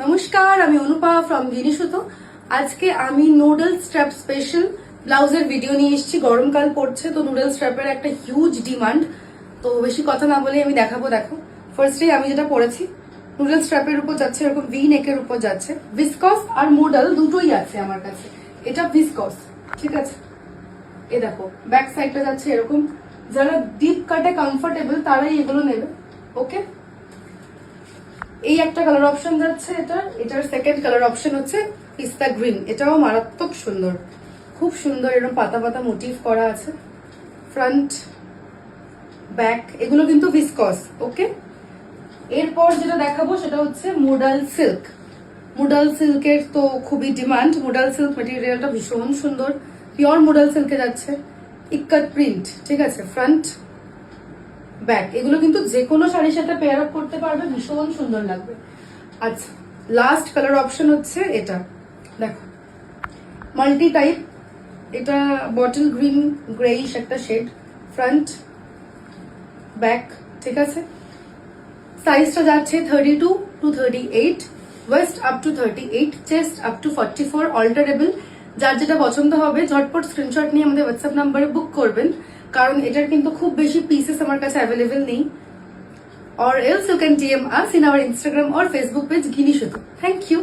নমস্কার, আমি অনুপা ফ্রম গিনিসুতো। আজকে আমি নুডল স্ট্র্যাপ স্পেশাল ব্লাউজের ভিডিও নিয়ে এসেছি। গরমকাল পড়ছে তো নুডল স্ট্র্যাপের একটা হিউজ ডিমান্ড। তো বেশি কথা না বলে আমি দেখাবো। দেখো, ফার্স্টে আমি যেটা পরেছি নুডল স্ট্র্যাপের উপর যাচ্ছে, এরকম ভি নেকের উপর যাচ্ছে। ভিসকস আর মোডাল দুটোই আছে আমার কাছে। এটা ভিসকস, ঠিক আছে। এ দেখো, ব্যাক সাইডটা যাচ্ছে এরকম। যারা ডিপ কাটে কমফোর্টেবল তারাই এগুলো নেবে। ওকে, এই একটা কালার অপশন যাচ্ছে। এটার সেকেন্ড কালার অপশন হচ্ছে পিস্তা গ্রিন। এটাও মারাত্মক সুন্দর, খুব সুন্দর। এরকম পাতা পাতা মোটিভ করা আছে। ফ্রন্ট ব্যাক এগুলো কিন্তু ভিসকস। ওকে, এরপর যেটা দেখাবো সেটা হচ্ছে মোডাল সিল্ক। মোডাল সিল্কের তো খুবই ডিমান্ড। মোডাল সিল্ক মেটেরিয়ালটা ভীষণ সুন্দর, পিওর মোডাল সিল্কে যাচ্ছে। ইক্কাত প্রিন্ট, ঠিক আছে। ফ্রন্ট ব্যাক এগুলো কিন্তু যে কোনো শাড়ির সাথে পেয়ার আপ করতে পারবে, ভীষণ সুন্দর লাগবে। আচ্ছা, লাস্ট কালার অপশন হচ্ছে এটা। দেখো, মাল্টি টাইপ, এটা বটল গ্রিন গ্রেইশ একটা শেড। ফ্রন্ট ব্যাক, ঠিক আছে। সাইজটা যাচ্ছে 32 to 38, West up to 38, chest up to 44, অল্টারেবল। যার যেটা পছন্দ হবে ঝটপট স্ক্রিনশট নিয়ে আমাদের হোয়াটসঅ্যাপ নাম্বারে বুক করবেন, কারণ এটার কিন্তু খুব বেশি পিসেস আমার কাছে অ্যাভেলেবেল নেই। or else you can DM us in our Instagram or Facebook page Ginisuto. Thank you.